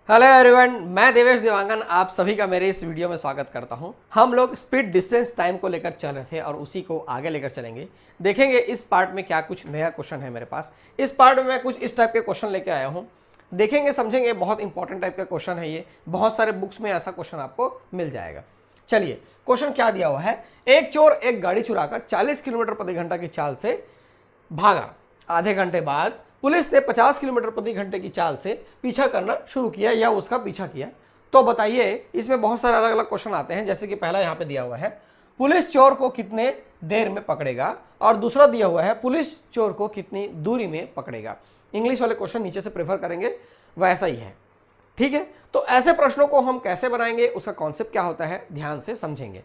Hello everyone, मैं देवेश देवांगन आप सभी का मेरे इस वीडियो में स्वागत करता हूं। हम लोग स्पीड डिस्टेंस टाइम को लेकर चल रहे थे और उसी को आगे लेकर चलेंगे। देखेंगे इस पार्ट में क्या कुछ नया क्वेश्चन है मेरे पास। इस पार्ट में मैं कुछ इस टाइप के क्वेश्चन लेकर आया हूं। देखेंगे, समझेंगे, बहुत इंपॉर्टेंट टाइप का क्वेश्चन है ये। बहुत सारे बुक्स में ऐसा क्वेश्चन आपको मिल जाएगा। चलिए, क्वेश्चन क्या दिया हुआ है। एक चोर एक गाड़ी चुराकर 40 किलोमीटर प्रति घंटा की चाल से भागा। आधे घंटे बाद पुलिस ने 50 किलोमीटर प्रति घंटे की चाल से पीछा करना शुरू किया या उसका पीछा किया। तो बताइए, इसमें बहुत सारे अलग अलग क्वेश्चन आते हैं। जैसे कि पहला यहाँ पे दिया हुआ है, पुलिस चोर को कितने देर में पकड़ेगा, और दूसरा दिया हुआ है पुलिस चोर को कितनी दूरी में पकड़ेगा। इंग्लिश वाले क्वेश्चन नीचे से प्रेफर करेंगे, वैसा ही है। ठीक है, तो ऐसे प्रश्नों को हम कैसे बनाएंगे, उसका कॉन्सेप्ट क्या होता है, ध्यान से समझेंगे।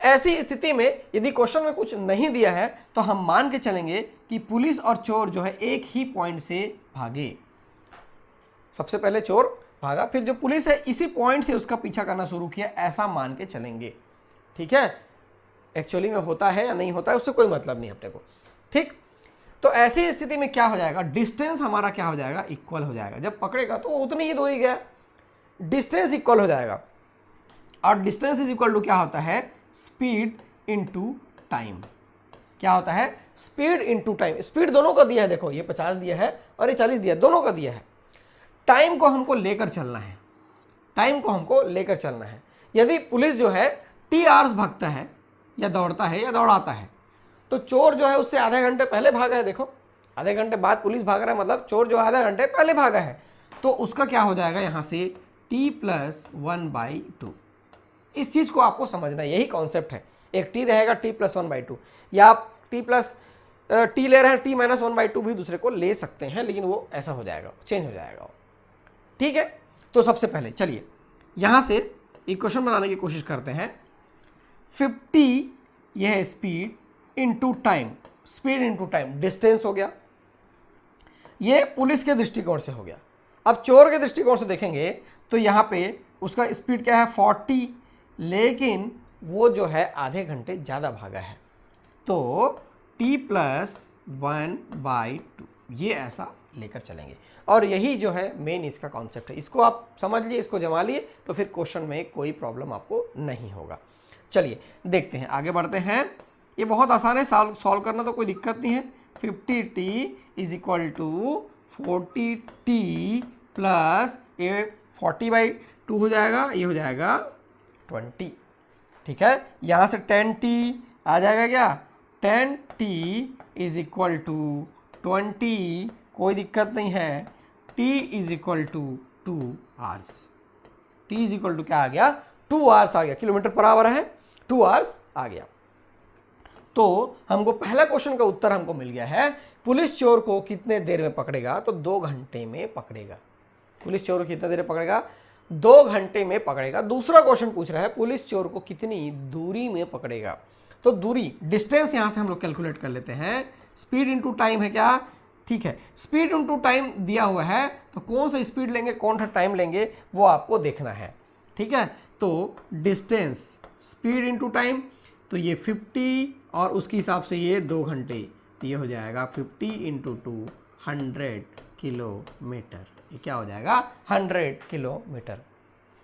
ऐसी स्थिति में यदि क्वेश्चन में कुछ नहीं दिया है तो हम मान के चलेंगे कि पुलिस और चोर जो है एक ही पॉइंट से भागे। सबसे पहले चोर भागा, फिर जो पुलिस है इसी पॉइंट से उसका पीछा करना शुरू किया, ऐसा मान के चलेंगे। ठीक है, एक्चुअली में होता है या नहीं होता है उससे कोई मतलब नहीं अपने को। ठीक, तो ऐसी स्थिति में क्या हो जाएगा, डिस्टेंस हमारा क्या हो जाएगा, इक्वल हो जाएगा। जब पकड़ेगा तो उतनी ही दूरी गया, डिस्टेंस इक्वल हो जाएगा। और डिस्टेंस इज इक्वल टू क्या होता है, स्पीड इनटू टाइम। क्या होता है, स्पीड इनटू टाइम। स्पीड दोनों का दिया है, देखो ये 50 दिया है और ये 40 दिया है, दोनों का दिया है। टाइम को हमको लेकर चलना है, टाइम को हमको लेकर चलना है। यदि पुलिस जो है टी आवर्स भागता है या दौड़ता है या दौड़ाता है, तो चोर जो है उससे आधे घंटे पहले भागा है। देखो, आधे घंटे बाद पुलिस भाग रहा है, मतलब चोर जो आधे घंटे पहले भागा है। तो उसका क्या हो जाएगा यहाँ से, t+1/2। इस चीज को आपको समझना है, यही कॉन्सेप्ट है। एक टी रहेगा t+1/2, या आप टी ले रहे हैं, t-1/2 भी दूसरे को ले सकते हैं, लेकिन वो ऐसा हो जाएगा, चेंज हो जाएगा। ठीक है, तो सबसे पहले चलिए यहां से इक्वेशन बनाने की कोशिश करते हैं। 50 यह है speed into time, speed into time distance हो गया। ये पुलिस के दृष्टिकोण से हो गया। अब चोर के दृष्टिकोण से देखेंगे तो यहाँ पे उसका स्पीड क्या है, 40, लेकिन वो जो है आधे घंटे ज़्यादा भागा है, तो t+1/2 ये ऐसा लेकर चलेंगे। और यही जो है मेन इसका कॉन्सेप्ट है। इसको आप समझ लिए, इसको जमा लिए, तो फिर क्वेश्चन में कोई प्रॉब्लम आपको नहीं होगा। चलिए देखते हैं, आगे बढ़ते हैं। ये बहुत आसान है, सॉल्व करना तो कोई दिक्कत नहीं है। 50t is equal to 40t plus ये 40/2 हो जाएगा, ये हो जाएगा 20। ठीक है, यहाँ से 10t आ जाएगा, क्या 10t इज इक्वल टू 20, कोई दिक्कत नहीं है। t is equal to 2 hours. t is equal to क्या आ गया, 2 आवर्स आ गया। किलोमीटर पर आवर है, 2 आवर्स आ गया। तो हमको पहला क्वेश्चन का उत्तर हमको मिल गया है। पुलिस चोर को कितने देर में पकड़ेगा, तो 2 घंटे में पकड़ेगा। पुलिस चोर को कितने देर में पकड़ेगा, 2 घंटे में पकड़ेगा। दूसरा क्वेश्चन पूछ रहा है पुलिस चोर को कितनी दूरी में पकड़ेगा। तो दूरी, डिस्टेंस यहां से हम लोग कैलकुलेट कर लेते हैं। स्पीड इनटू टाइम है क्या, ठीक है, स्पीड इनटू टाइम दिया हुआ है, तो कौन सा स्पीड लेंगे कौन सा टाइम लेंगे वो आपको देखना है। ठीक है, तो डिस्टेंस स्पीड इनटू टाइम, तो ये 50 और उसके हिसाब से ये 2 घंटे, तो ये हो जाएगा 50 × 2 100 किलोमीटर। ये क्या हो जाएगा, 100 किलोमीटर।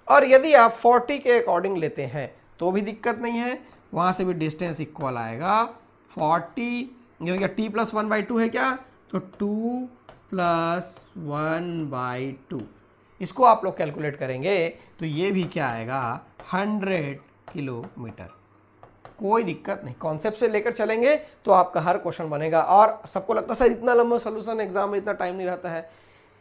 और यदि आप 40 के अकॉर्डिंग लेते हैं तो भी दिक्कत नहीं है, वहाँ से भी डिस्टेंस इक्वल आएगा। 40 ये हो गया, t+1/2 है क्या, तो 2+1/2। इसको आप लोग कैलकुलेट करेंगे तो ये भी क्या आएगा, 100 किलोमीटर। कोई दिक्कत नहीं, कॉन्सेप्ट से लेकर चलेंगे तो आपका हर क्वेश्चन बनेगा। और सबको लगता है सर इतना लंबा सोल्यूशन, एग्जाम में इतना टाइम नहीं रहता है।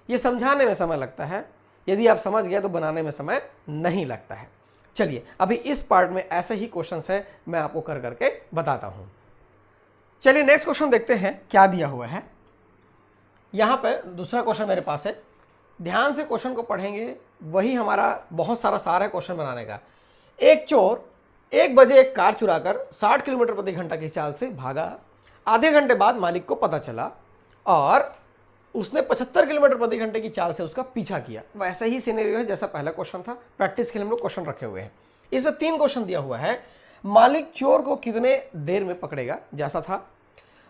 ये समझाने में समय लगता है, यदि आप समझ गए तो बनाने में समय नहीं लगता है। चलिए अभी इस पार्ट में ऐसे ही क्वेश्चंस है, मैं आपको कर करके बताता हूं। चलिए नेक्स्ट क्वेश्चन देखते हैं क्या दिया हुआ है। यहां पर दूसरा क्वेश्चन मेरे पास है, ध्यान से क्वेश्चन को पढ़ेंगे, वही हमारा बहुत सारा सारा क्वेश्चन बनाने का। एक चोर 1 बजे एक कार चुराकर 60 किलोमीटर प्रति घंटा की चाल से भागा। आधे घंटे बाद मालिक को पता चला और उसने 75 किलोमीटर प्रति घंटे की चाल से उसका पीछा किया। वैसा ही सिनेरियो है जैसा पहला क्वेश्चन था, प्रैक्टिस के लिए हम लोग क्वेश्चन रखे हुए हैं। इसमें 3 क्वेश्चन दिया हुआ है। मालिक चोर को कितने देर में पकड़ेगा, जैसा था।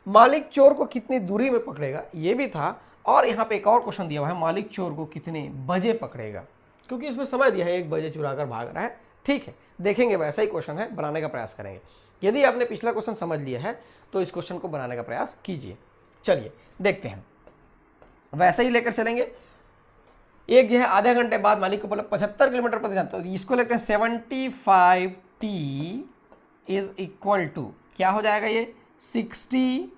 मालिक चोर को कितनी दूरी में पकड़ेगा, ये भी था। और यहाँ पे एक और क्वेश्चन दिया हुआ है, मालिक चोर को कितने बजे पकड़ेगा। क्योंकि इसमें समय दिया है 1 बजे चुरा कर भाग रहा है। ठीक है, देखेंगे वैसा ही क्वेश्चन है, बनाने का प्रयास करेंगे। यदि आपने पिछला क्वेश्चन समझ लिया है तो इस क्वेश्चन को बनाने का प्रयास कीजिए। चलिए देखते हैं, वैसे ही लेकर चलेंगे। एक जो है आधे घंटे बाद मालिक को बोला 75 किलोमीटर प्रति घंटा, तो इसको लेते हैं 75t इज इक्वल टू क्या हो जाएगा, ये 60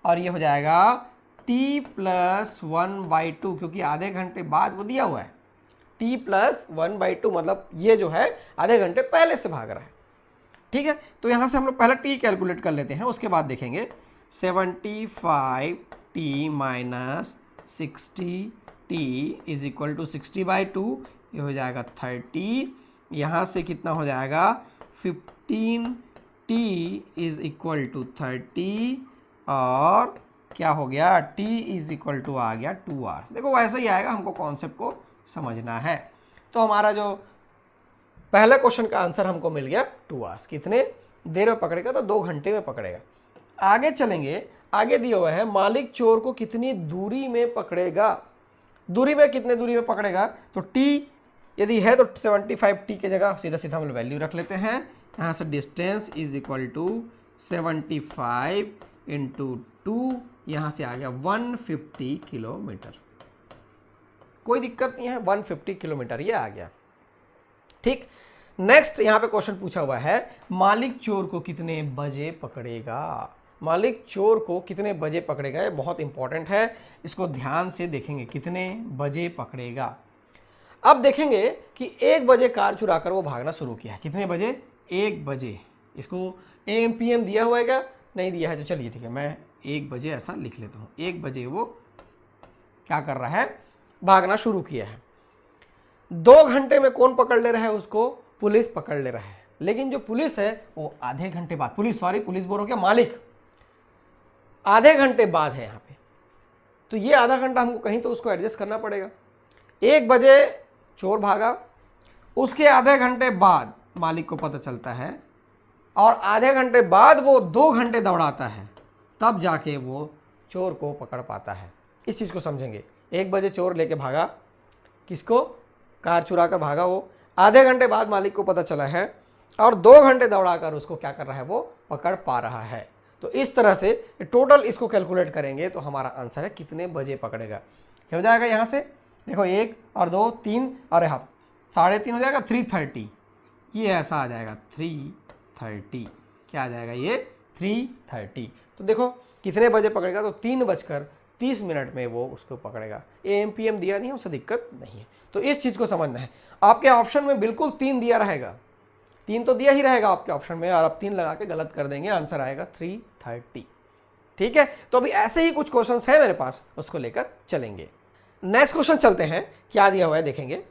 और ये हो जाएगा t+1/2, क्योंकि आधे घंटे बाद वो दिया हुआ है। t+1/2 मतलब ये जो है आधे घंटे पहले से भाग रहा है। ठीक है, तो यहाँ से हम लोग पहले t कैलकुलेट कर लेते हैं, उसके बाद देखेंगे 75t minus 60t is equal to 60/2, ये हो जाएगा 30। यहाँ से कितना हो जाएगा 15t इज इक्वल टू 30 और क्या हो गया t इज इक्वल टू आ गया 2 आवर्स। देखो वैसे ही आएगा, हमको कॉन्सेप्ट को समझना है। तो हमारा जो पहले क्वेश्चन का आंसर हमको मिल गया 2 आवर्स। कितने देर में पकड़ेगा, तो 2 घंटे में पकड़ेगा। आगे चलेंगे, आगे दिया हुआ है मालिक चोर को कितनी दूरी में पकड़ेगा। दूरी में कितने दूरी में पकड़ेगा, तो t यदि है तो 75t की जगह सीधा सीधा हम वैल्यू रख लेते हैं। यहाँ से distance is equal to 75 into 2, यहाँ से आ गया 150 किलोमीटर। कोई दिक्कत नहीं है, 150 किलोमीटर ये आ गया। ठीक, नेक्स्ट यहाँ पे क्वेश्चन पूछा हुआ है मालिक चोर को कितने बजे पकड़ेगा। मालिक चोर को कितने बजे पकड़ेगा, ये बहुत इंपॉर्टेंट है, इसको ध्यान से देखेंगे, कितने बजे पकड़ेगा। अब देखेंगे कि 1 बजे कार चुराकर वो भागना शुरू किया है। कितने बजे, 1 बजे। इसको AM PM दिया हुआ है क्या, नहीं दिया है, तो चलिए ठीक है, मैं 1 बजे ऐसा लिख लेता हूँ। 1 बजे वो क्या कर रहा है, भागना शुरू किया है। 2 घंटे में कौन पकड़ ले रहा है उसको, पुलिस पकड़ ले रहा है। लेकिन जो पुलिस है वो आधे घंटे बाद, पुलिस बोल रहा क्या, मालिक आधे घंटे बाद है यहाँ पे, तो ये आधा घंटा हमको कहीं तो उसको एडजस्ट करना पड़ेगा। 1 बजे चोर भागा, उसके आधे घंटे बाद मालिक को पता चलता है, और आधे घंटे बाद वो 2 घंटे दौड़ाता है, तब जाके वो चोर को पकड़ पाता है। इस चीज़ को समझेंगे। 1 बजे चोर लेके भागा, किसको, कार चुरा कर भागा वो, आधे घंटे बाद मालिक को पता चला है, और 2 घंटे दौड़ाकर उसको क्या कर रहा है, वो पकड़ पा रहा है। तो इस तरह से टोटल इसको कैलकुलेट करेंगे तो हमारा आंसर है कितने बजे पकड़ेगा। हो जाएगा यहाँ से देखो 1 और 2 3 और यहाँ 3.5 हो जाएगा 3:30, ये ऐसा आ जाएगा 3:30। क्या आ जाएगा ये 3:30। तो देखो कितने बजे पकड़ेगा, तो 3:30 में वो उसको पकड़ेगा। AM PM दिया नहीं है, उससे दिक्कत नहीं है। तो इस चीज़ को समझना है। आपके ऑप्शन में बिल्कुल 3 दिया रहेगा, 3 तो दिया ही रहेगा आपके ऑप्शन में, और आप 3 लगा के गलत कर देंगे, आंसर आएगा 3:30। ठीक है, तो अभी ऐसे ही कुछ क्वेश्चंस हैं मेरे पास, उसको लेकर चलेंगे। नेक्स्ट क्वेश्चन चलते हैं, क्या दिया हुआ है देखेंगे।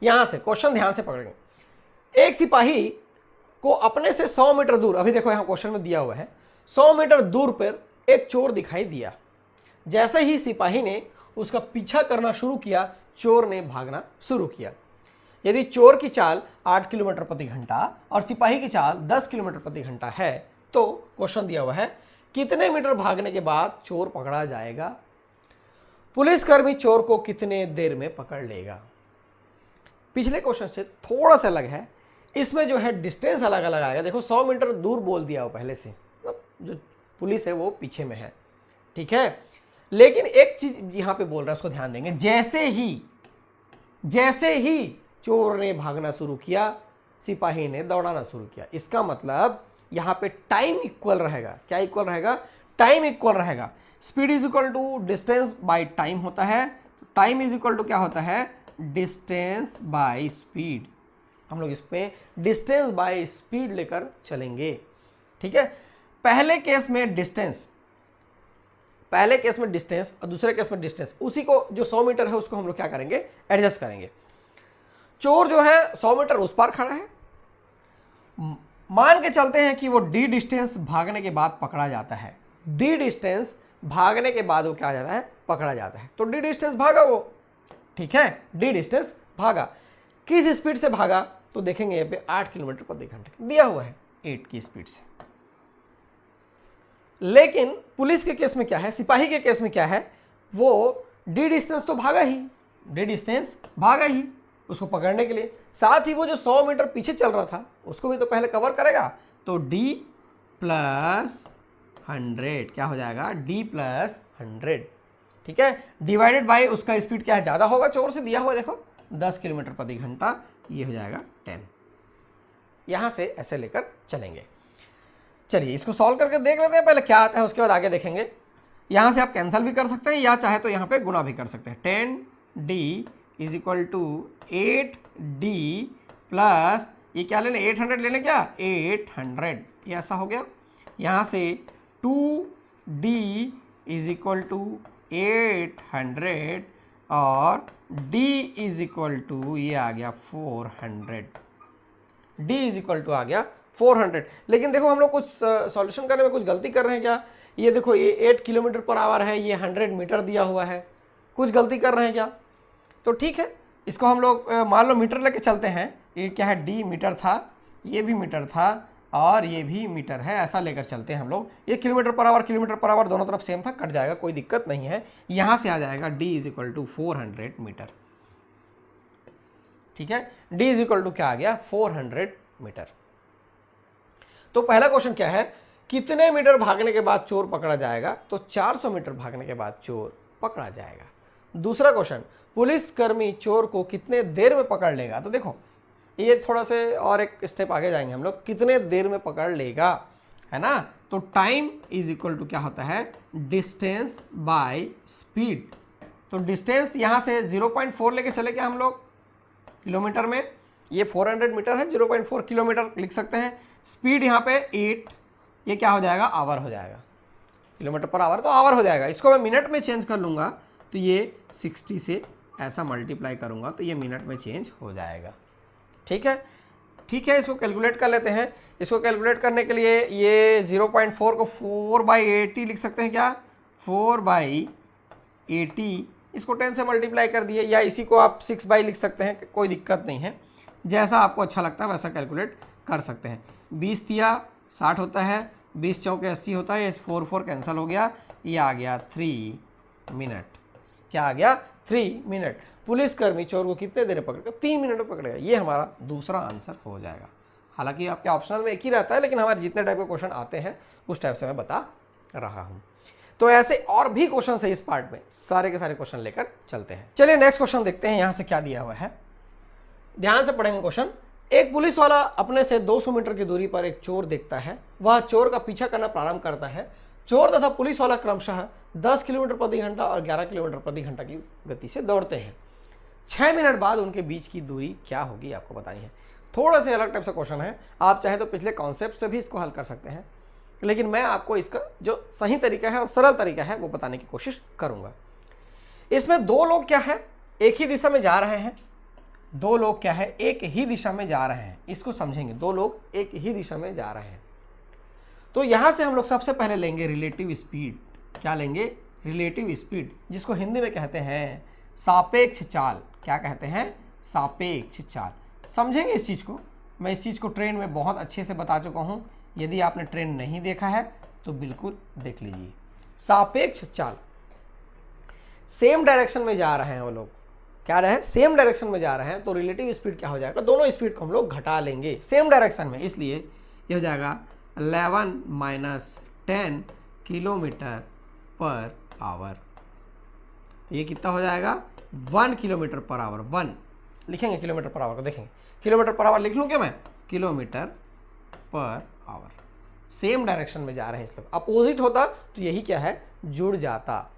यहां से क्वेश्चन ध्यान से पकड़ेंगे। एक सिपाही को अपने से 100 मीटर दूर, अभी देखो यहां क्वेश्चन में दिया हुआ है 100 मीटर दूर पर एक चोर दिखाई दिया। जैसे ही सिपाही ने उसका पीछा करना शुरू किया, चोर ने भागना शुरू किया। यदि चोर की चाल 8 किलोमीटर प्रति घंटा और सिपाही की चाल 10 किलोमीटर प्रति घंटा है, तो क्वेश्चन दिया हुआ है कितने मीटर भागने के बाद चोर पकड़ा जाएगा। पुलिसकर्मी चोर को कितने देर में पकड़ लेगा। पिछले क्वेश्चन से थोड़ा सा अलग है, इसमें जो है डिस्टेंस अलग अलग आएगा। देखो 100 मीटर दूर बोल दिया हो पहले से, जो पुलिस है वो पीछे में है, ठीक है। लेकिन एक चीज यहां पे बोल रहा है, उसको ध्यान देंगे। जैसे ही चोर ने भागना शुरू किया, सिपाही ने दौड़ाना शुरू किया। इसका मतलब यहां पे टाइम इक्वल रहेगा। क्या इक्वल रहेगा, टाइम इक्वल रहेगा। Speed is equal to distance by time होता है। टाइम इज इक्वल टू क्या होता है, डिस्टेंस बाय स्पीड। हम लोग इस पे डिस्टेंस बाय स्पीड लेकर चलेंगे, ठीक है। पहले केस में डिस्टेंस और दूसरे केस में डिस्टेंस, उसी को जो 100 मीटर है उसको हम लोग क्या करेंगे, एडजस्ट करेंगे। चोर जो है 100 मीटर उस पार खड़ा है, मान के चलते हैं कि वो डी डिस्टेंस भागने के बाद पकड़ा जाता है। डी डिस्टेंस भागने के बाद वो क्या आ जाता है, पकड़ा जाता है। तो डी डिस्टेंस भागा वो, ठीक है, डी डिस्टेंस भागा। किस स्पीड से भागा, तो देखेंगे यहाँ पे 8 किलोमीटर प्रति घंटे दिया हुआ है, 8 की स्पीड से। लेकिन पुलिस के केस में क्या है, सिपाही के केस में क्या है, वो डी डिस्टेंस तो भागा ही, डी डिस्टेंस भागा ही, उसको पकड़ने के लिए। साथ ही वो जो 100 मीटर पीछे चल रहा था उसको भी तो पहले कवर करेगा, तो d प्लस 100 क्या हो जाएगा, d प्लस 100, ठीक है, डिवाइडेड बाय उसका स्पीड क्या है, ज़्यादा होगा, चोर से दिया हुआ देखो 10 किलोमीटर प्रति घंटा, ये हो जाएगा 10। यहाँ से ऐसे लेकर चलेंगे। चलिए इसको सॉल्व करके देख लेते हैं पहले क्या आता है, उसके बाद आगे देखेंगे। यहाँ से आप कैंसिल भी कर सकते हैं या चाहे तो यहाँ पे गुना भी कर सकते हैं। 10d is equal to 8d plus ये क्या लेने, 800 लेने, क्या 800, ये ऐसा हो गया। यहाँ से 2d इज इक्वल टू 800 और d इज इक्वल टू ये आ गया 400, d इज इक्वल टू आ गया 400। लेकिन देखो हम लोग कुछ सॉल्यूशन करने में कुछ गलती कर रहे हैं क्या, ये देखो ये 8 किलोमीटर पर आवर है, ये 100 मीटर दिया हुआ है, कुछ गलती कर रहे हैं क्या। तो ठीक है, इसको हम लोग मान लो मीटर लेके चलते हैं, ये क्या है d मीटर था, ये भी मीटर था और ये भी मीटर है, ऐसा लेकर चलते हैं हम लोग। ये किलोमीटर पर आवर दोनों तरफ सेम था, कट जाएगा, कोई दिक्कत नहीं है। यहाँ से आ जाएगा d is equal to 400 metre, ठीक है, d इज इक्वल टू क्या आ गया 400 मीटर। तो पहला क्वेश्चन क्या है, कितने मीटर भागने के बाद चोर पकड़ा जाएगा, तो 400 मीटर भागने के बाद चोर पकड़ा जाएगा। दूसरा क्वेश्चन, पुलिसकर्मी चोर को कितने देर में पकड़ लेगा, तो देखो ये थोड़ा से और एक स्टेप आगे जाएंगे हम लोग, कितने देर में पकड़ लेगा, है ना। तो टाइम इज इक्वल टू क्या होता है, डिस्टेंस बाय स्पीड। तो डिस्टेंस यहाँ से 0.4 लेके चले क्या हम लोग किलोमीटर में, ये 400 मीटर है, 0.4 किलोमीटर लिख सकते हैं। स्पीड यहाँ पे 8, ये क्या हो जाएगा, आवर हो जाएगा, किलोमीटर पर आवर तो आवर हो जाएगा। इसको मैं मिनट में चेंज कर लूँगा तो ये 60 से ऐसा मल्टीप्लाई करूँगा तो ये मिनट में चेंज हो जाएगा, ठीक है। ठीक है, इसको कैलकुलेट कर लेते हैं। इसको कैलकुलेट करने के लिए ये 0.4 को 4/80 लिख सकते हैं क्या, 4/80, इसको 10 से मल्टीप्लाई कर दिए, या इसी को आप 6 लिख सकते हैं, कोई दिक्कत नहीं है, जैसा आपको अच्छा लगता है वैसा कैलकुलेट कर सकते हैं। 20 तिया 60 होता है, 20 चौके 80 होता है, ये 4 कैंसिल हो गया, ये आ गया 3 मिनट, क्या आ गया 3 मिनट। पुलिसकर्मी चोर को कितने देर में पकड़ेगा, 3 मिनट में पकड़ेगा, ये हमारा दूसरा आंसर हो जाएगा। हालांकि आपके ऑप्शनल में एक ही रहता है, लेकिन हमारे जितने टाइप के क्वेश्चन आते हैं उस टाइप से मैं बता रहा हूँ। तो ऐसे और भी क्वेश्चन है इस पार्ट में, सारे के सारे क्वेश्चन लेकर चलते हैं। चलिए नेक्स्ट क्वेश्चन देखते हैं यहाँ से क्या दिया हुआ है, ध्यान से पढ़ेंगे क्वेश्चन। एक पुलिस वाला अपने से 200 मीटर की दूरी पर एक चोर देखता है, वह चोर का पीछा करना प्रारंभ करता है। चोर तथा पुलिस वाला क्रमशः 10 किलोमीटर प्रति घंटा और 11 किलोमीटर प्रति घंटा की गति से दौड़ते हैं। 6 मिनट बाद उनके बीच की दूरी क्या होगी, आपको बतानी है। थोड़ा से अलग टाइप से क्वेश्चन है, आप चाहे तो पिछले कॉन्सेप्ट से भी इसको हल कर सकते हैं, लेकिन मैं आपको इसका जो सही तरीका है और सरल तरीका है वो बताने की कोशिश करूंगा। इसमें दो लोग क्या है, एक ही दिशा में जा रहे हैं, दो लोग क्या है, एक ही दिशा में जा रहे हैं, इसको समझेंगे, दो लोग एक ही दिशा में जा रहे हैं। तो यहां से हम लोग सबसे पहले लेंगे रिलेटिव स्पीड। क्या लेंगे, रिलेटिव स्पीड, जिसको हिंदी में कहते हैं सापेक्ष चाल। क्या कहते हैं, सापेक्ष चाल। समझेंगे इस चीज को, मैं इस चीज को ट्रेन में बहुत अच्छे से बता चुका हूं, यदि आपने ट्रेन नहीं देखा है तो बिल्कुल देख लीजिए। सापेक्ष चाल, सेम डायरेक्शन में जा रहे हैं वो लोग, क्या रहे हैं, सेम डायरेक्शन में जा रहे हैं, तो रिलेटिव स्पीड क्या हो जाएगा, दोनों स्पीड को हम लोग घटा लेंगे सेम डायरेक्शन में, इसलिए ये हो जाएगा 11 - 10 किलोमीटर पर आवर। ये कितना हो जाएगा, 1 किलोमीटर पर आवर। 1 लिखेंगे, किलोमीटर पर आवर को देखेंगे, किलोमीटर पर आवर लिख लूँ क्या मैं, kilometre per hour. Same direction में जा रहे हैं, इसलिए अपोजिट होता तो यही क्या है, जुड़ जाता,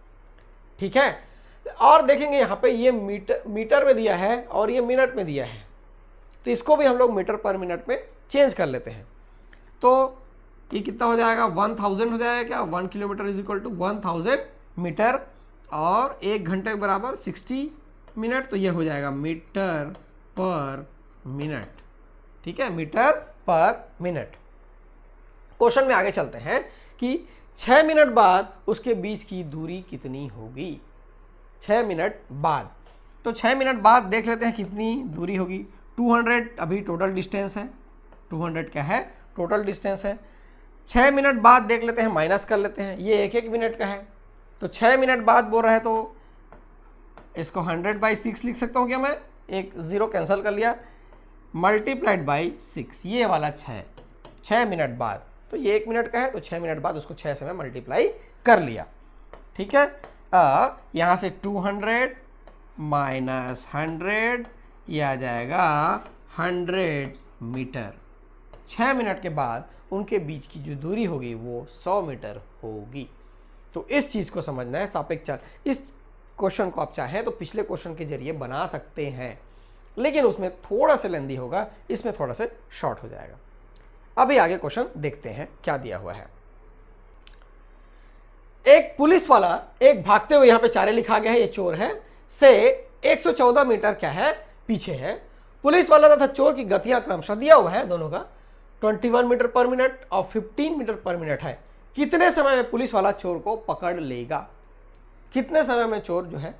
ठीक है। और देखेंगे यहाँ पे ये मीटर में दिया है और ये मिनट में दिया है, तो इसको भी हम लोग मीटर पर मिनट में चेंज कर लेते हैं। तो ये कितना हो जाएगा, 1000 हो जाएगा क्या, 1 kilometre is equal to 1000 metre, और 1 घंटे के बराबर 60 मिनट, तो ये हो जाएगा मीटर पर मिनट, ठीक है, मीटर पर मिनट। क्वेश्चन में आगे चलते हैं कि 6 मिनट बाद उसके बीच की दूरी कितनी होगी। 6 मिनट बाद, तो 6 मिनट बाद देख लेते हैं कितनी दूरी होगी। 200 अभी टोटल डिस्टेंस है, 200 क्या है, टोटल डिस्टेंस है। 6 मिनट बाद देख लेते हैं, माइनस कर लेते हैं, ये 1-1 मिनट का है, तो 6 मिनट बाद बोल रहे हैं तो इसको 100/6 लिख सकता हूँ क्या मैं, एक ज़ीरो कैंसिल कर लिया, मल्टीप्लाइड बाई 6, ये वाला 6 मिनट बाद, तो ये 1 मिनट का है तो 6 मिनट बाद उसको 6 से मैं मल्टीप्लाई कर लिया। ठीक है, यहाँ से 200 माइनस 100, ये आ जाएगा 100 मीटर। 6 मिनट के बाद उनके बीच की जो दूरी होगी वो 100 मीटर होगी। तो इस चीज़ को समझना है, सापेक्ष चाल। इस क्वेश्चन को आप चाहें तो पिछले क्वेश्चन के जरिए बना सकते हैं, लेकिन उसमें थोड़ा सा लेंदी होगा, इसमें थोड़ा सा शॉर्ट हो जाएगा। अभी आगे क्वेश्चन देखते हैं क्या दिया हुआ है। एक पुलिस वाला एक भागते हुए, यहां पे चारे लिखा गया है, ये चोर है, से 114 मीटर क्या है पीछे है। पुलिस वाला तथा चोर की गतियां क्रमशः दिया हुआ है दोनों का, 21 मीटर पर मिनट और 15 मीटर पर मिनट है। कितने समय में पुलिस वाला चोर को पकड़ लेगा? कितने समय में चोर जो है,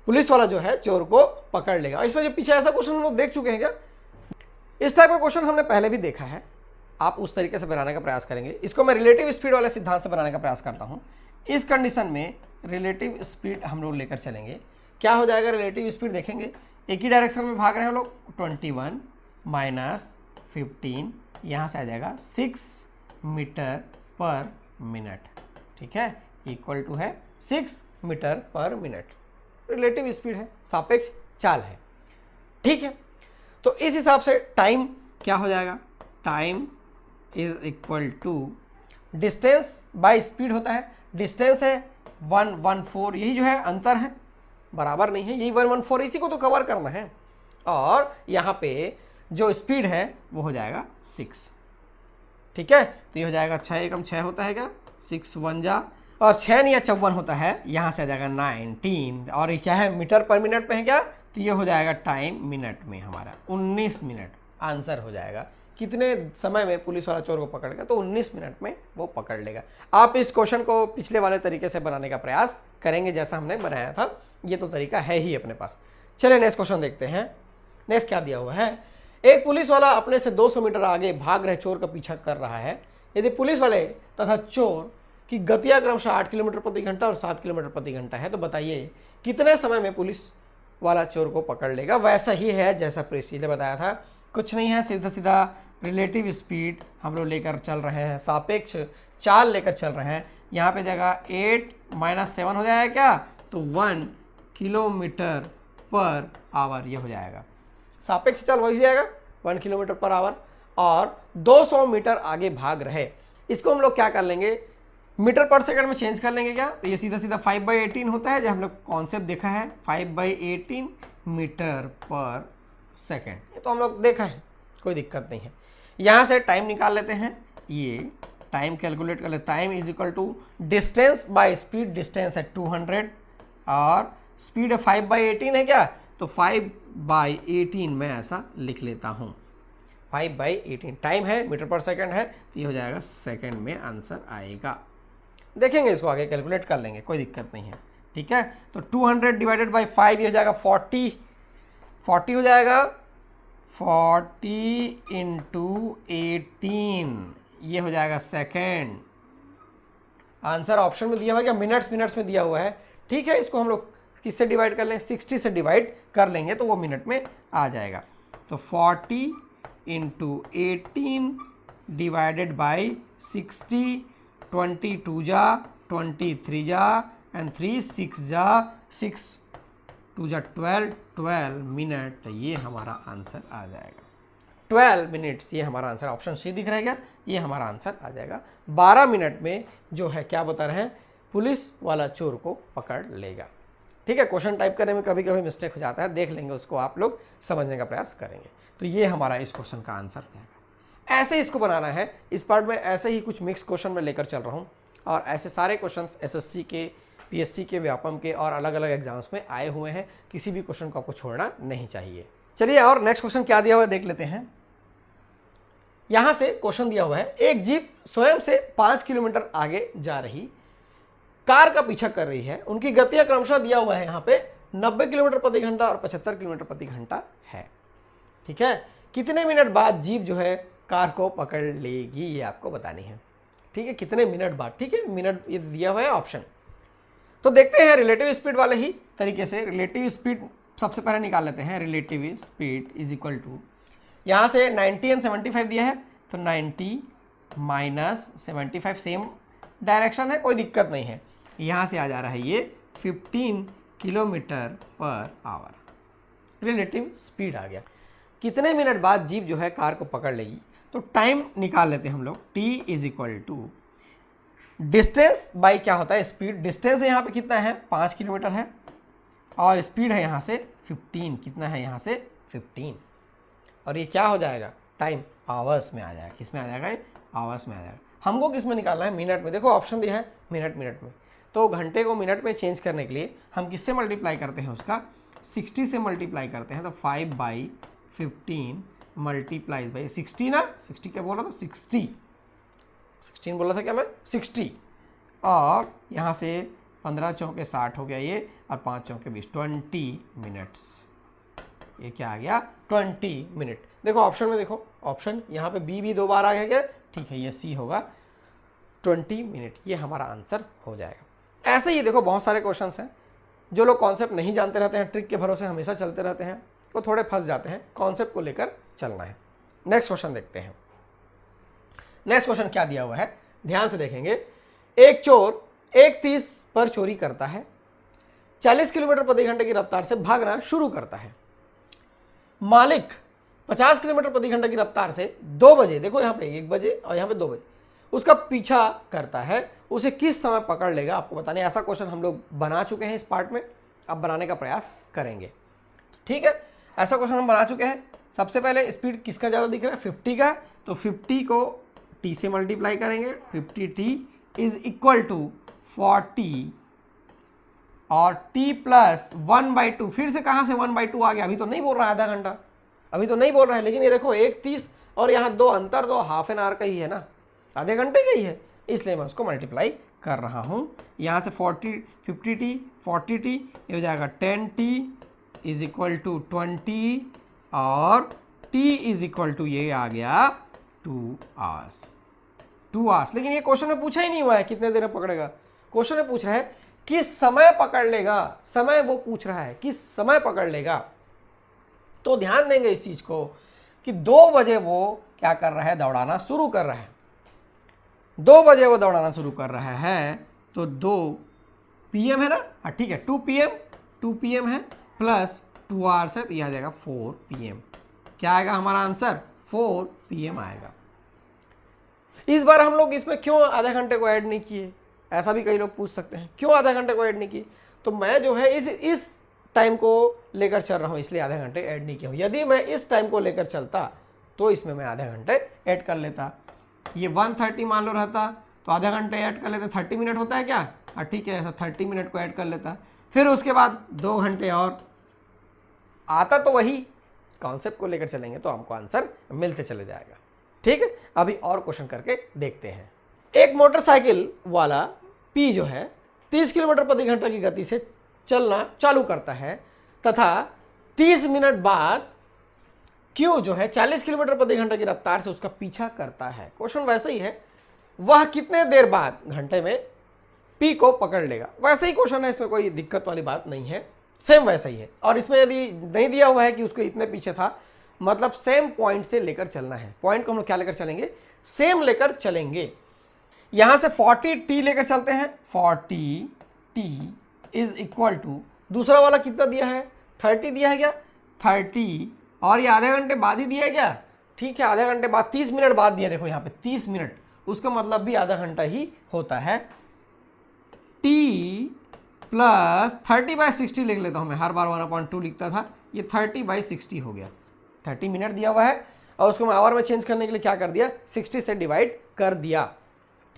पुलिस वाला जो है चोर को पकड़ लेगा? इसमें जो पीछे ऐसा क्वेश्चन हम लोग देख चुके हैं क्या? इस टाइप का क्वेश्चन हमने पहले भी देखा है। आप उस तरीके से बनाने का प्रयास करेंगे। इसको मैं रिलेटिव स्पीड वाले सिद्धांत से बनाने का प्रयास करता हूँ। इस कंडीशन में रिलेटिव स्पीड हम लोग लेकर चलेंगे। क्या हो जाएगा रिलेटिव स्पीड? देखेंगे एक ही डायरेक्शन में भाग रहे हैं हम लोग, 21 माइनस 15, यहाँ से आ जाएगा 6 मीटर पर मिनट। ठीक है, इक्वल टू है 6 मीटर पर मिनट। रिलेटिव स्पीड है, सापेक्ष चाल है। ठीक है, तो इस हिसाब से टाइम क्या हो जाएगा? Time is equal to distance by speed होता है। डिस्टेंस है 114, यही जो है अंतर है, बराबर नहीं है, यही 114, इसी को तो कवर करना है। और यहाँ पे जो स्पीड है वो हो जाएगा 6। ठीक है, तो ये हो जाएगा 6 एकम 6 होता है क्या, 6 1 जा, और 6 नहीं 54 होता है, यहाँ से आ जाएगा 19, और ये क्या है मीटर पर मिनट में है क्या, तो ये हो जाएगा टाइम मिनट में हमारा 19 मिनट आंसर हो जाएगा। कितने समय में पुलिस वाला चोर को पकड़ेगा? तो 19 मिनट में वो पकड़ लेगा। आप इस क्वेश्चन को पिछले वाले तरीके से बनाने का प्रयास करेंगे जैसा हमने बनाया था, ये तो तरीका है ही अपने पास। चलिए नेक्स्ट क्वेश्चन देखते हैं। नेक्स्ट क्या दिया हुआ है? एक पुलिस वाला अपने से 200 मीटर आगे भाग रहे चोर का पीछा कर रहा है। यदि पुलिस वाले तथा चोर की गतियां क्रमशः 8 किलोमीटर प्रति घंटा और 7 किलोमीटर प्रति घंटा है, तो बताइए कितने समय में पुलिस वाला चोर को पकड़ लेगा? वैसा ही है जैसा प्रीवियसली बताया था, कुछ नहीं है, सीधा सीधा रिलेटिव स्पीड हम लोग लेकर चल रहे हैं, सापेक्ष चाल लेकर चल रहे हैं। यहाँ पे जगह 8 माइनस 7 हो जाएगा क्या, तो 1 किलोमीटर पर आवर ये हो जाएगा। सापेक्ष चाल वही जाएगा 1 किलोमीटर पर आवर, और 200 मीटर आगे भाग रहे। इसको हम लोग क्या कर लेंगे, मीटर पर सेकंड में चेंज कर लेंगे क्या, तो ये सीधा सीधा 5/18 होता है, जो हम लोग कॉन्सेप्ट देखा है, 5/18 मीटर पर सेकंड, ये तो हम लोग देखा है, कोई दिक्कत नहीं है। यहाँ से टाइम निकाल लेते हैं, ये टाइम कैलकुलेट कर लेते। Time is equal to distance by speed, distance है 200 और स्पीड है 5/18 है क्या, तो 5/18 मैं ऐसा लिख लेता हूँ। 5/18 टाइम है, मीटर पर सेकंड है, तो ये हो जाएगा सेकंड में आंसर आएगा। देखेंगे इसको आगे कैलकुलेट कर लेंगे, कोई दिक्कत नहीं है। ठीक है, तो 200 डिवाइडेड बाई 5 ये हो जाएगा 40 हो जाएगा, 40 इंटू 18 ये हो जाएगा सेकेंड। आंसर ऑप्शन में दिया हुआ है क्या, मिनट्स में दिया हुआ है। ठीक है, इसको हम लोग किससे डिवाइड कर लें, 60 से डिवाइड कर लेंगे तो वो मिनट में आ जाएगा। तो 40 इंटू 18 डिवाइडेड बाई 60, 22 जा 23 जा एंड 3 6 जा 6 2 जा 12 मिनट, ये हमारा आंसर आ जाएगा। 12 मिनट्स ये हमारा आंसर, ऑप्शन सी दिख रहा है क्या, ये हमारा आंसर आ जाएगा। 12 मिनट में जो है क्या बता रहे हैं, पुलिस वाला चोर को पकड़ लेगा। ठीक है, क्वेश्चन टाइप करने में कभी कभी मिस्टेक हो जाता है, देख लेंगे उसको, आप लोग समझने का प्रयास करेंगे। तो ये हमारा इस क्वेश्चन का आंसर रहेगा। ऐसे इसको बनाना है। इस पार्ट में ऐसे ही कुछ मिक्स क्वेश्चन में लेकर चल रहा हूँ, और ऐसे सारे क्वेश्चन एसएससी के, पीएससी के, व्यापम के और अलग अलग एग्जाम्स में आए हुए हैं। किसी भी क्वेश्चन को आपको छोड़ना नहीं चाहिए। चलिए और नेक्स्ट क्वेश्चन क्या दिया हुआ है देख लेते हैं। यहाँ से क्वेश्चन दिया हुआ है, एक जीप स्वयं से 5 किलोमीटर आगे जा रही कार का पीछा कर रही है। उनकी गतियां क्रमशः दिया हुआ है यहाँ पे 90 किलोमीटर प्रति घंटा और 75 किलोमीटर प्रति घंटा है। ठीक है, कितने मिनट बाद जीप जो है कार को पकड़ लेगी, ये आपको बतानी है। ठीक है, कितने मिनट बाद, ठीक है, मिनट ये दिया हुआ है ऑप्शन। तो देखते हैं रिलेटिव स्पीड वाले ही तरीके से। रिलेटिव स्पीड सबसे पहले निकाल लेते हैं relative speed is equal to, यहाँ से 90 एंड 75 दिया है तो 90 माइनस 75 सेम डायरेक्शन है, कोई दिक्कत नहीं है। यहाँ से आ जा रहा है ये 15 kilometre per hour, relative speed आ गया। कितने मिनट बाद जीप जो है कार को पकड़ लेगी, तो टाइम निकाल लेते हैं हम लोग। t is equal to distance by क्या होता है स्पीड। डिस्टेंस यहाँ पे कितना है 5 किलोमीटर है और स्पीड है यहाँ से 15, कितना है यहाँ से 15, और ये क्या हो जाएगा टाइम आवर्स में आ जाएगा। किस में आ जाएगा ये आवर्स में आ जाएगा। हमको किस में निकालना है मिनट में। देखो ऑप्शन दिया है मिनट में, तो घंटे को मिनट में चेंज करने के लिए हम किससे मल्टीप्लाई करते हैं उसका 60 से मल्टीप्लाई करते हैं। तो 5/15 मल्टीप्लाइज बाई 60 ना 60 क्या बोला था 16 बोला था क्या मैं 60, और यहाँ से 15 चौके 60 हो गया ये, और 5 चौके 20 20 मिनट्स। ये क्या आ गया 20 मिनट। देखो ऑप्शन में देखो, ऑप्शन यहाँ पे बी भी 2 बार आ गया क्या, ठीक है ये सी होगा 20 मिनट, ये हमारा आंसर हो जाएगा। ऐसे ही देखो बहुत सारे क्वेश्चंस हैं, जो लोग कॉन्सेप्ट नहीं जानते रहते हैं, ट्रिक के भरोसे हमेशा चलते रहते हैं, वो थोड़े फंस जाते हैं। कॉन्सेप्ट को लेकर चलना है। नेक्स्ट क्वेश्चन देखते हैं। नेक्स्ट क्वेश्चन क्या दिया हुआ है ध्यान से देखेंगे। एक चोर 1:30 पर चोरी करता है, 40 किलोमीटर प्रति घंटे की रफ्तार से भागना शुरू करता है। मालिक 50 किलोमीटर प्रति घंटे की रफ्तार से 2 बजे, देखो यहाँ पे 1 बजे और यहाँ पे 2 बजे, उसका पीछा करता है। उसे किस समय पकड़ लेगा आपको बताने। ऐसा क्वेश्चन हम लोग बना चुके हैं इस पार्ट में, अब बनाने का प्रयास करेंगे। ठीक है, ऐसा क्वेश्चन हम बना चुके हैं। सबसे पहले स्पीड किसका ज़्यादा दिख रहा है 50 का, तो 50 को t से मल्टीप्लाई करेंगे। 50t इज इक्वल टू 40 और t प्लस 1/2। फिर से कहाँ से 1/2 आ गया, अभी तो नहीं बोल रहा है आधा घंटा, अभी तो नहीं बोल रहा है, लेकिन ये देखो 1:30 और यहाँ 2 अंतर तो हाफ एन आवर का ही है ना, आधे घंटे का ही है, इसलिए मैं उसको मल्टीप्लाई कर रहा हूँ। यहाँ से 50t ये हो जाएगा 10t इज इक्वल टू 20 और t इज इक्वल टू ये आ गया 2 आवर्स। लेकिन ये क्वेश्चन में पूछा ही नहीं हुआ है कितने देर में पकड़ेगा। क्वेश्चन में पूछ रहा है किस समय पकड़ लेगा, समय वो पूछ रहा है किस समय पकड़ लेगा। तो ध्यान देंगे इस चीज को कि 2 बजे वो क्या कर रहा है, दौड़ाना शुरू कर रहा है। 2 बजे वो दौड़ाना शुरू कर रहा है, तो 2 PM है ना, हाँ ठीक है 2 PM है प्लस 2 आवर्स है, तो यह आ जाएगा 4 PM। क्या आएगा हमारा आंसर 4 PM आएगा। इस बार हम लोग इसमें क्यों आधे घंटे को ऐड नहीं किए, ऐसा भी कई लोग पूछ सकते हैं क्यों आधा घंटे को ऐड नहीं किए। तो मैं जो है इस टाइम को लेकर चल रहा हूँ, इसलिए आधे घंटे ऐड नहीं किया हूँ। यदि मैं इस टाइम को लेकर चलता तो इसमें मैं आधे घंटे ऐड कर लेता। ये 1:30 मान लो रहता तो आधे घंटे ऐड कर लेते, 30 मिनट होता है क्या, हाँ ठीक है ऐसा 30 मिनट को ऐड कर लेता। फिर उसके बाद 2 घंटे और आता, तो वही कॉन्सेप्ट को लेकर चलेंगे तो हमको आंसर मिलते चले जाएगा। ठीक है, अभी और क्वेश्चन करके देखते हैं। एक मोटरसाइकिल वाला P जो है 30 किलोमीटर प्रति घंटा की गति से चलना चालू करता है तथा 30 मिनट बाद Q जो है 40 किलोमीटर प्रति घंटा की रफ्तार से उसका पीछा करता है। क्वेश्चन वैसे ही है, वह कितने देर बाद घंटे में P को पकड़ लेगा। वैसे ही क्वेश्चन है, इसमें कोई दिक्कत वाली बात नहीं है, सेम वैसा ही है। और इसमें यदि नहीं दिया हुआ है कि उसको इतने पीछे था, मतलब सेम पॉइंट से लेकर चलना है। पॉइंट को हम लोग क्या लेकर चलेंगे, सेम लेकर चलेंगे। यहां से 40t लेकर चलते हैं, 40t इज इक्वल टू दूसरा वाला कितना दिया है 30 दिया है क्या, 30 और ये आधे घंटे बाद ही दिया है क्या, ठीक है आधे घंटे बाद 30 मिनट बाद दिया। देखो यहाँ पे 30 मिनट, उसका मतलब भी आधा घंटा ही होता है। t प्लस 30/60 लिख लेता हूँ मैं, हर बार 1/2 लिखता था, ये 30/60 हो गया। 30 मिनट दिया हुआ है और उसको मैं आवर में चेंज करने के लिए क्या कर दिया 60 से डिवाइड कर दिया।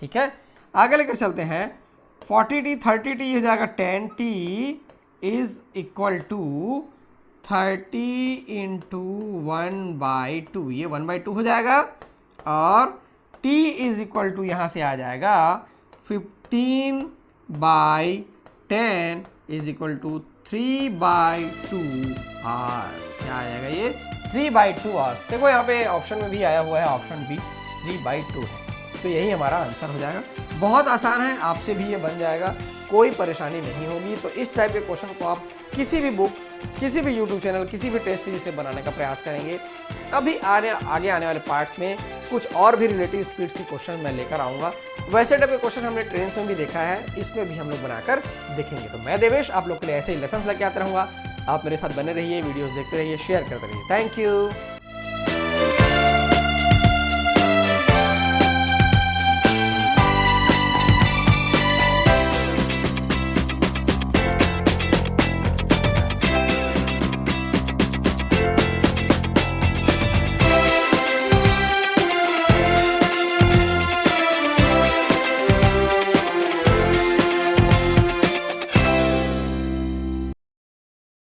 ठीक है, आगे लेकर चलते हैं। 40t 30t हो जाएगा 10t is equal to 30 into 1/2, ये 1/2 हो जाएगा और t इज इक्वल टू यहाँ से आ जाएगा 15/10 इज इक्वल टू 3/2 आवर्स। क्या आ जाएगा ये 3/2 आवर्स। देखो यहाँ पे ऑप्शन में भी आया हुआ है, ऑप्शन बी 3/2 है, तो यही हमारा आंसर हो जाएगा। बहुत आसान है, आपसे भी ये बन जाएगा। कोई परेशानी नहीं होगी। तो इस टाइप के क्वेश्चन को आप किसी भी बुक, किसी भी यूट्यूब चैनल, किसी भी टेस्ट सीरीज से बनाने का प्रयास करेंगे। अभी आगे आने वाले पार्ट्स में कुछ और भी रिलेटिव स्पीड्स की क्वेश्चन मैं लेकर आऊँगा। वैसे टाइप के क्वेश्चन हमने ट्रेंड्स में भी देखा है, इसमें भी हम लोग बनाकर देखेंगे। तो मैं देवेश आप लोग के लिए ऐसे ही लेसन लेके आते रहूँगा। आप मेरे साथ बने रहिए, वीडियोस देखते रहिए, शेयर करते रहिए। Thank you.